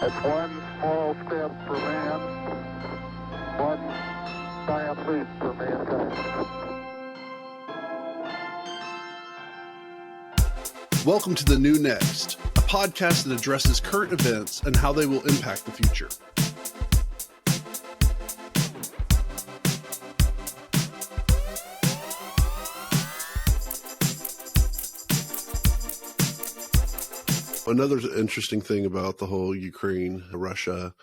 It's one small step for man, one giant leap for mankind. Welcome to The New Next, a podcast that addresses current events and how they will impact the future. Another interesting thing about the whole Ukraine-Russia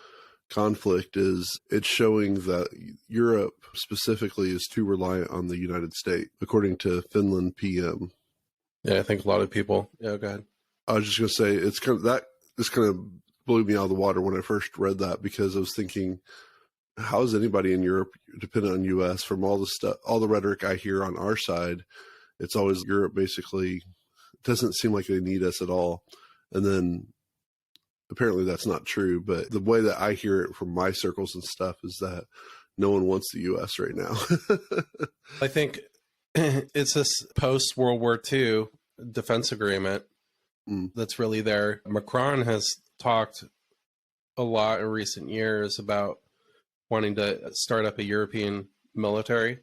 conflict is it's showing that Europe specifically is too reliant on the United States, according to Finland PM. Yeah, I think a lot of people. Yeah, go ahead. I was just going to say this kind of blew me out of the water when I first read that, because I was thinking, how is anybody in Europe dependent on U.S. from all the stuff, all the rhetoric I hear on our side? It's always Europe basically doesn't seem like they need us at all. And then apparently that's not true. But the way that I hear it from my circles and stuff is that no one wants the U.S. right now. I think it's this post-World War II defense agreement that's really there. Macron has talked a lot in recent years about wanting to start up a European military.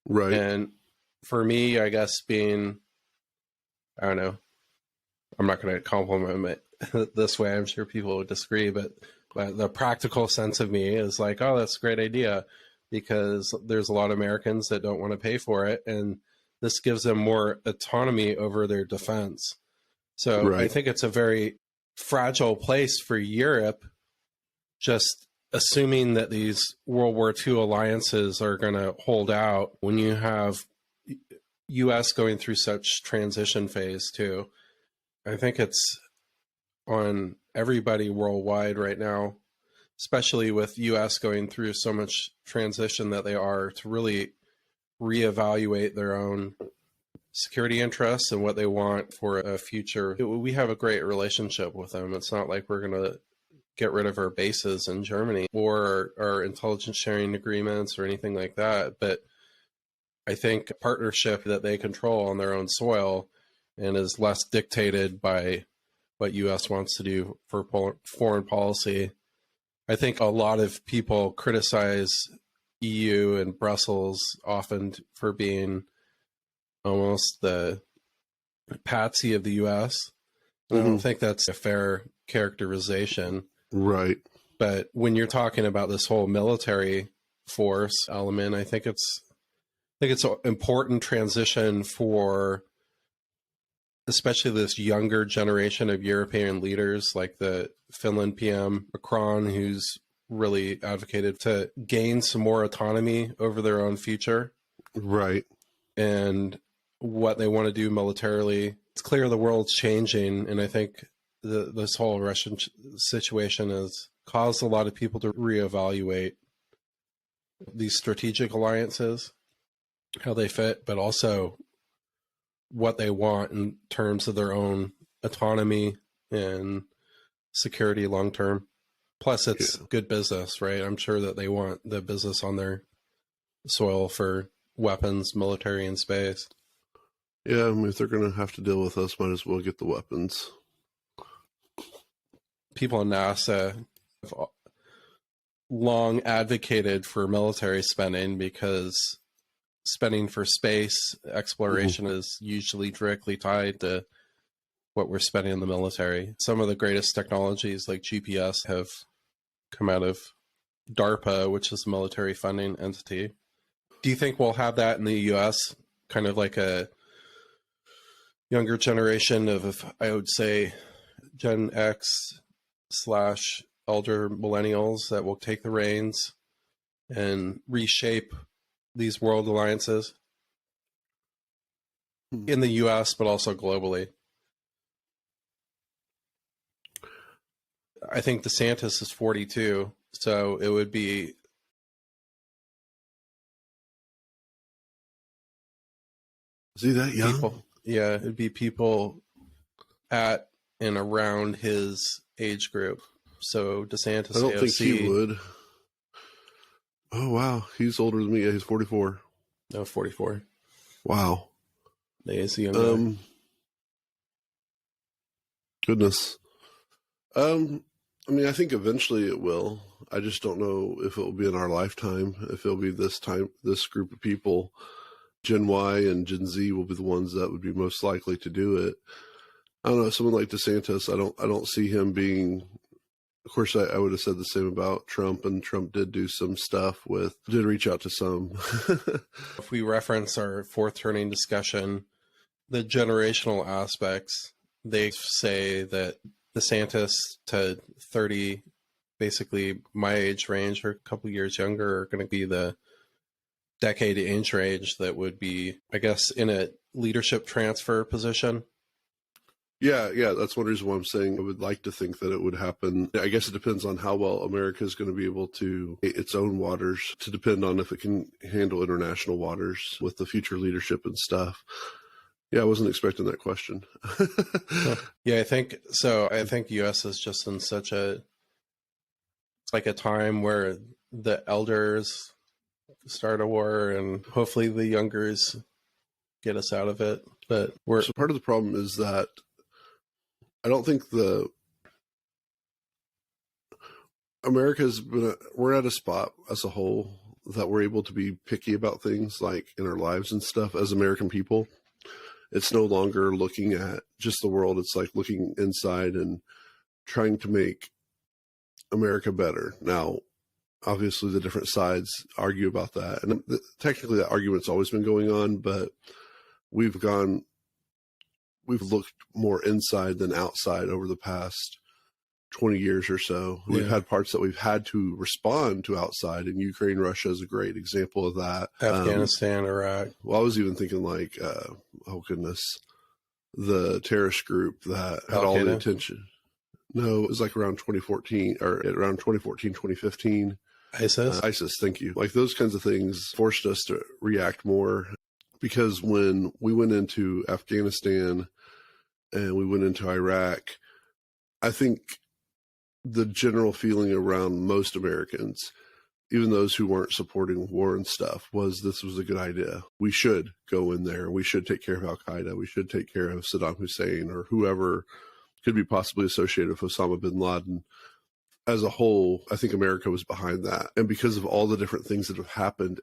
Right. And for me, I guess being, I don't know, I'm not going to compliment it this way. I'm sure people would disagree, but the practical sense of me is like, oh, that's a great idea, because there's a lot of Americans that don't want to pay for it, and this gives them more autonomy over their defense. So Right. I think it's a very fragile place for Europe, just assuming that these World War II alliances are going to hold out when you have U.S. going through such transition phase too. I think it's on everybody worldwide right now, especially with U.S. going through so much transition that they are, to really reevaluate their own security interests and what they want for a future. We have a great relationship with them. It's not like we're going to get rid of our bases in Germany or our intelligence sharing agreements or anything like that. But I think a partnership that they control on their own soil and is less dictated by what U.S. wants to do for foreign policy. I think a lot of people criticize EU and Brussels often for being almost the patsy of the U.S. I don't think that's a fair characterization. Right. But when you're talking about this whole military force element, I think it's an important transition for especially this younger generation of European leaders, like the Finland PM Macron, who's really advocated to gain some more autonomy over their own future. Right. And what they want to do militarily. It's clear the world's changing, and I think this whole Russian situation has caused a lot of people to reevaluate these strategic alliances, how they fit, but also what they want in terms of their own autonomy and security long term. Plus, it's good business, right? I'm sure that they want the business on their soil for weapons, military, and space. Yeah, I mean, if they're going to have to deal with us, might as well get the weapons. People in NASA have long advocated for military spending because spending for space exploration is usually directly tied to what we're spending in the military. Some of the greatest technologies like GPS have come out of DARPA, which is a military funding entity. Do you think we'll have that in the US? Kind of like a younger generation of, I would say, Gen X / elder millennials that will take the reins and reshape these world alliances in the US, but also globally. I think DeSantis is 42, so it would be Is he that young? people. Yeah, it'd be people at and around his age group. So DeSantis, I don't think AOC, he would. Oh, wow. He's older than me. Yeah, he's 44. No, 44. Wow. Yeah, he's a young guy. Goodness. I mean, I think eventually it will. I just don't know if it will be in our lifetime, if it'll be this time, this group of people. Gen Y and Gen Z will be the ones that would be most likely to do it. I don't know, someone like DeSantis, I don't see him being. Of course, I would have said the same about Trump, and Trump did do some stuff did reach out to some. If we reference our fourth turning discussion, the generational aspects, they say that DeSantis to 30, basically my age range or a couple years younger, are going to be the decade age range that would be, I guess, in a leadership transfer position. Yeah, that's one reason why I'm saying I would like to think that it would happen. I guess it depends on how well America is going to be able to its own waters, to depend on if it can handle international waters with the future leadership and stuff. Yeah, I wasn't expecting that question. Yeah, I think so. I think U.S. is just in such it's like a time where the elders start a war and hopefully the youngers get us out of it. But so part of the problem is that I don't think we're at a spot as a whole that we're able to be picky about things like in our lives and stuff as American people. It's no longer looking at just the world. It's like looking inside and trying to make America better. Now, obviously the different sides argue about that. And technically that argument's always been going on, but we've looked more inside than outside over the past 20 years or so. Yeah. We've had parts that we've had to respond to outside, and Ukraine, Russia is a great example of that. Afghanistan, Iraq. Well, I was even thinking like, oh goodness, the terrorist group that had all the attention. No, it was like around 2014 or around 2014, 2015. ISIS, thank you. Like those kinds of things forced us to react more, because when we went into Afghanistan and we went into Iraq, I think the general feeling around most Americans, even those who weren't supporting war and stuff, was this was a good idea. We should go in there. We should take care of Al-Qaeda. We should take care of Saddam Hussein or whoever could be possibly associated with Osama bin Laden. As a whole, I think America was behind that. And because of all the different things that have happened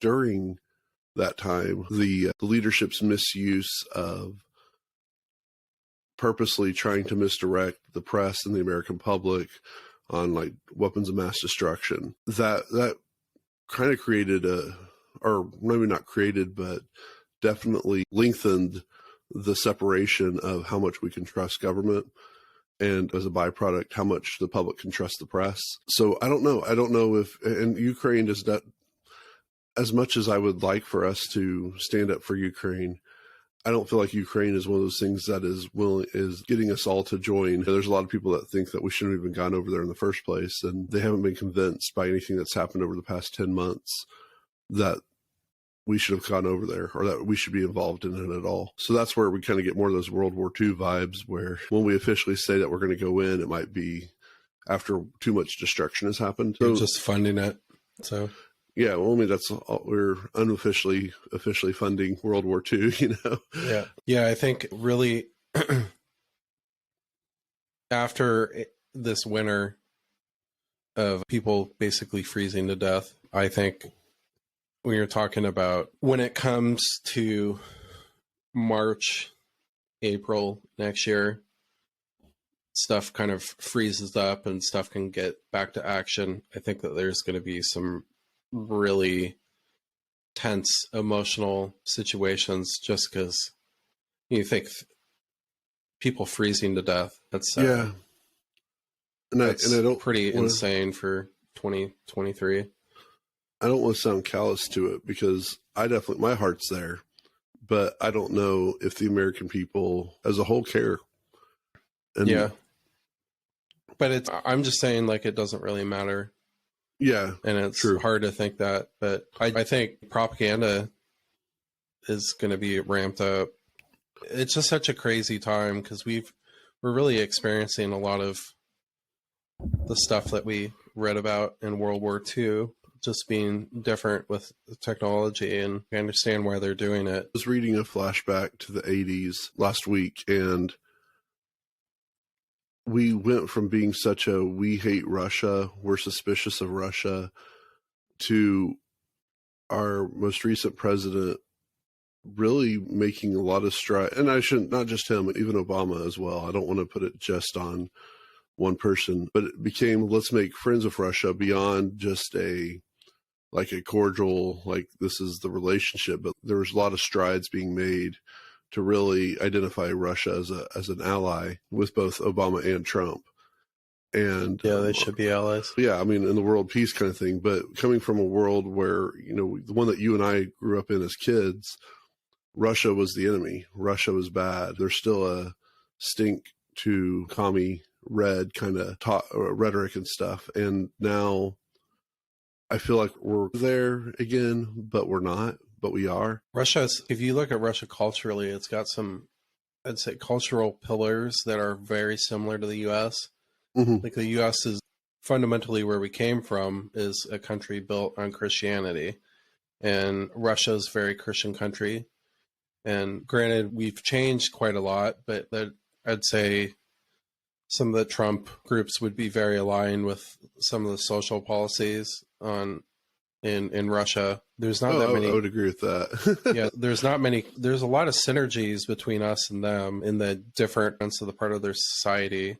during that time, the leadership's misuse of purposely trying to misdirect the press and the American public on like weapons of mass destruction, that kind of created or maybe not created, but definitely lengthened the separation of how much we can trust government, and as a byproduct, how much the public can trust the press. So I don't know if, and Ukraine does not, as much as I would like for us to stand up for Ukraine, I don't feel like Ukraine is one of those things that is getting us all to join. There's a lot of people that think that we shouldn't have even gone over there in the first place, and they haven't been convinced by anything that's happened over the past 10 months that we should have gone over there or that we should be involved in it at all. So that's where we kind of get more of those World War II vibes, where when we officially say that we're going to go in, it might be after too much destruction has happened. So, just funding it. So yeah, well, I mean, that's all, we're officially funding World War II, you know? Yeah, I think really after this winter of people basically freezing to death, I think when you're talking about when it comes to March, April next year, stuff kind of freezes up and stuff can get back to action. I think that there's going to be some really tense emotional situations just because you think people freezing to death. That's yeah, and I don't pretty insane for 2023. I don't want to sound callous to it because my heart's there, but I don't know if the American people as a whole care. And yeah, but I'm just saying, like, it doesn't really matter. Yeah, and it's true. Hard to think that, but I think propaganda is going to be ramped up. It's just such a crazy time because we're really experiencing a lot of the stuff that we read about in World War II, just being different with technology, and I understand why they're doing it. I was reading a flashback to the 80s last week, and we went from being such a we hate Russia, we're suspicious of Russia, to our most recent president really making a lot of stride. And I shouldn't, not just him, even Obama as well. I don't want to put it just on one person, but it became, let's make friends with Russia beyond just a cordial, like this is the relationship, but there was a lot of strides being made to really identify Russia as an ally with both Obama and Trump. And yeah, they should be allies. Yeah, I mean, in the world peace kind of thing. But coming from a world where, the one that you and I grew up in as kids, Russia was the enemy. Russia was bad. There's still a stink to commie red kind of rhetoric and stuff. And now I feel like we're there again, but we're not, but we are. If you look at Russia culturally, it's got some, I'd say, cultural pillars that are very similar to the U.S. Mm-hmm. Like the U.S. is fundamentally where we came from, is a country built on Christianity, and Russia's a very Christian country. And granted, we've changed quite a lot, but I'd say some of the Trump groups would be very aligned with some of the social policies in Russia. There's not that many. I would agree with that. Yeah, there's not many. There's a lot of synergies between us and them in the different parts of the part of their society.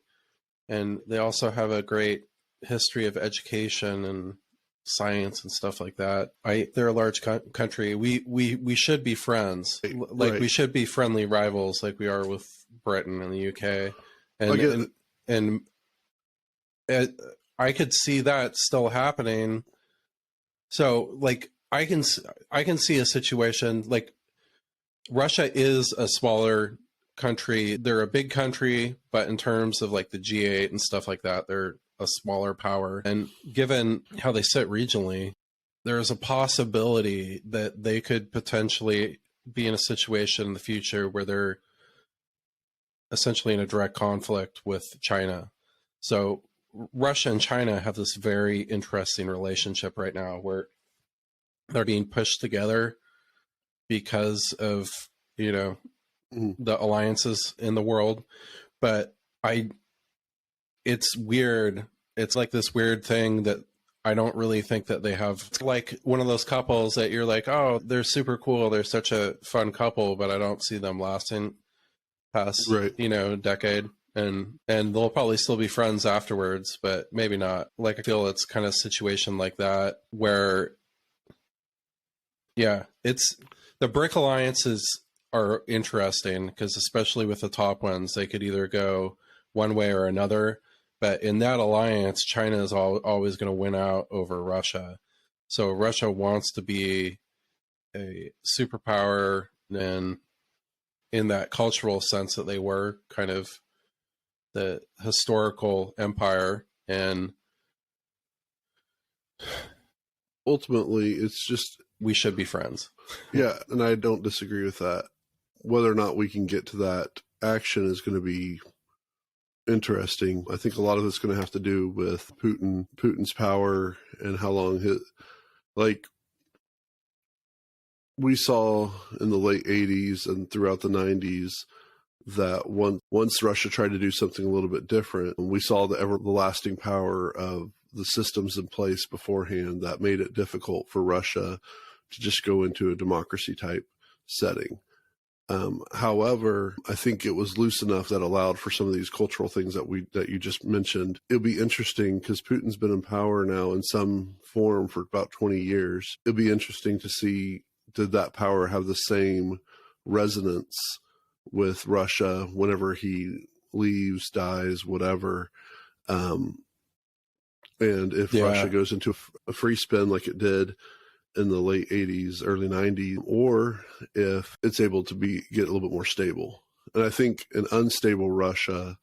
And they also have a great history of education and science and stuff like that. They're a large country. We should be friends. Like right. We should be friendly rivals, like we are with Britain and the UK. And I could see that still happening. So, like, I can see a situation like Russia is a smaller country. They're a big country, but in terms of like the G8 and stuff like that, they're a smaller power. And given how they sit regionally, there's a possibility that they could potentially be in a situation in the future where they're essentially in a direct conflict with China. So Russia and China have this very interesting relationship right now where they're being pushed together because of, the alliances in the world. But it's weird. It's like this weird thing that I don't really think that they have. It's like one of those couples that you're like, oh, they're super cool. They're such a fun couple, but I don't see them lasting past, a decade. And they'll probably still be friends afterwards, but maybe not. Like, I feel it's kind of a situation like that where, yeah, it's the BRIC alliances are interesting because especially with the top ones, they could either go one way or another. But in that alliance, China is always going to win out over Russia. So Russia wants to be a superpower, and in that cultural sense that they were kind of the historical empire. And ultimately, it's just we should be friends. Yeah, and I don't disagree with that. Whether or not we can get to that action is going to be interesting. I think a lot of it's going to have to do with Putin's power and how long we saw in the late 80s and throughout the 90s that once Russia tried to do something a little bit different, we saw the everlasting power of the systems in place beforehand that made it difficult for Russia to just go into a democracy type setting. However, I think it was loose enough that allowed for some of these cultural things that you just mentioned. It'll be interesting because Putin's been in power now in some form for about 20 years. It'll be interesting to see, did that power have the same resonance with Russia whenever he leaves, dies, whatever? And if Russia goes into a free spin like it did in the late 80s, early 90s, or if it's able to get a little bit more stable. And I think an unstable Russia,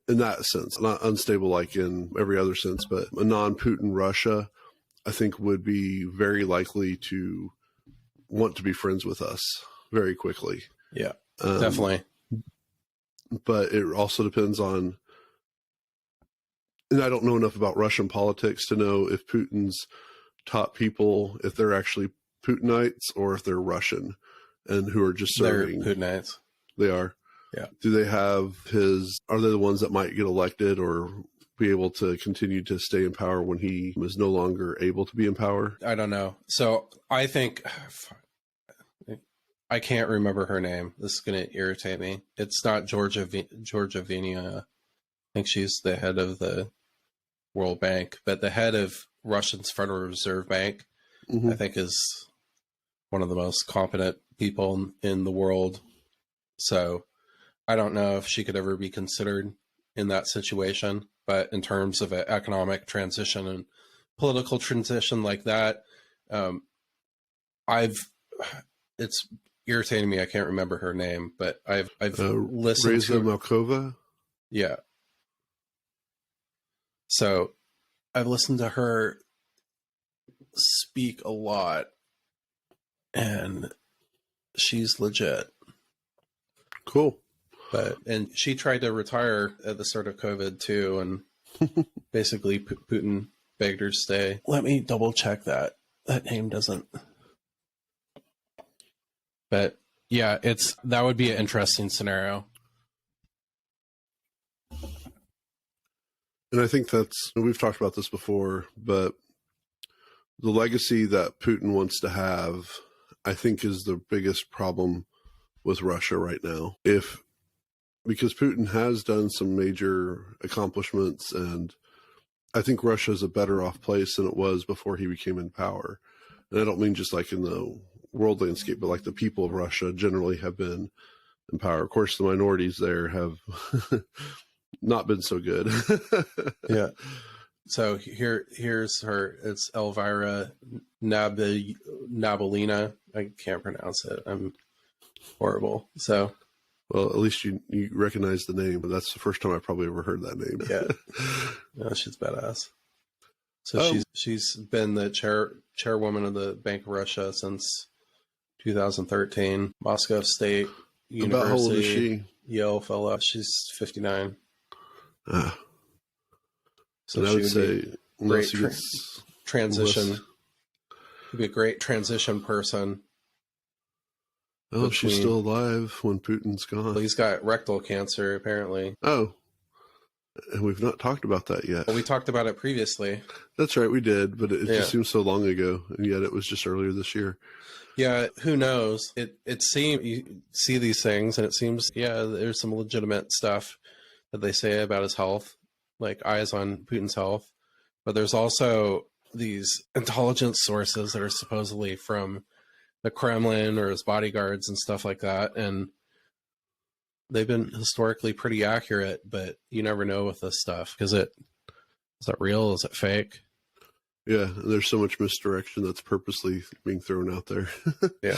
in that sense, not unstable like in every other sense, but a non-Putin Russia, I think would be very likely to want to be friends with us very quickly. Yeah, definitely. But it also depends on, and I don't know enough about Russian politics to know if Putin's top people, if they're actually Putinites or if they're Russian and who are just serving. They're Putinites. They are. Yeah. Do they have are they the ones that might get elected or be able to continue to stay in power when he is no longer able to be in power? I don't know. So I think I can't remember her name. This is going to irritate me. It's not Georgia Venia. I think she's the head of the World Bank, but the head of Russia's Federal Reserve Bank, I think, is one of the most competent people in the world. So I don't know if she could ever be considered in that situation. But in terms of an economic transition and political transition like that, it's irritating me. I can't remember her name, but I've listened Reza to Malkova. Yeah. So I've listened to her speak a lot, and she's legit. Cool. And she tried to retire at the start of COVID too, and basically Putin begged her to stay. Let me double check that. That name doesn't. But yeah, that would be an interesting scenario. And I think we've talked about this before, but the legacy that Putin wants to have, I think, is the biggest problem with Russia right now. Because Putin has done some major accomplishments, and I think Russia is a better off place than it was before he became in power. And I don't mean just like in the world landscape, but like the people of Russia generally have been in power. Of course, the minorities there have not been so good. Yeah. So here's her. It's Elvira Nabalina. I can't pronounce it. I'm horrible. So. Well, at least you recognize the name. But that's the first time I probably ever heard that name. Yeah. No, she's badass. So she's been the chairwoman of the Bank of Russia since 2013. Moscow State University. About how old is she? Yale fellow. She's 59. So I would say great transition. She'd be a great transition person. Oh, she's still alive when Putin's gone. Well, he's got rectal cancer, apparently. Oh, and we've not talked about that yet. Well, we talked about it previously. That's right, we did, but it just seems so long ago, and yet it was just earlier this year. Yeah, who knows? It seems, you see these things, and it seems, there's some legitimate stuff that they say about his health, like eyes on Putin's health. But there's also these intelligence sources that are supposedly from the Kremlin or his bodyguards and stuff like that. And they've been historically pretty accurate, but you never know with this stuff. Is that real? Is it fake? Yeah, there's so much misdirection that's purposely being thrown out there. Yeah.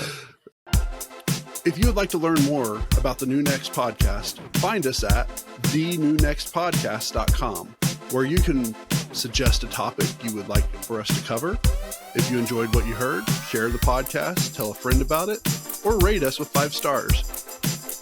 If you would like to learn more about the New Next podcast, find us at thenewnextpodcast.com, where you can suggest a topic you would like for us to cover. If you enjoyed what you heard, share the podcast, tell a friend about it, or rate us with 5 stars.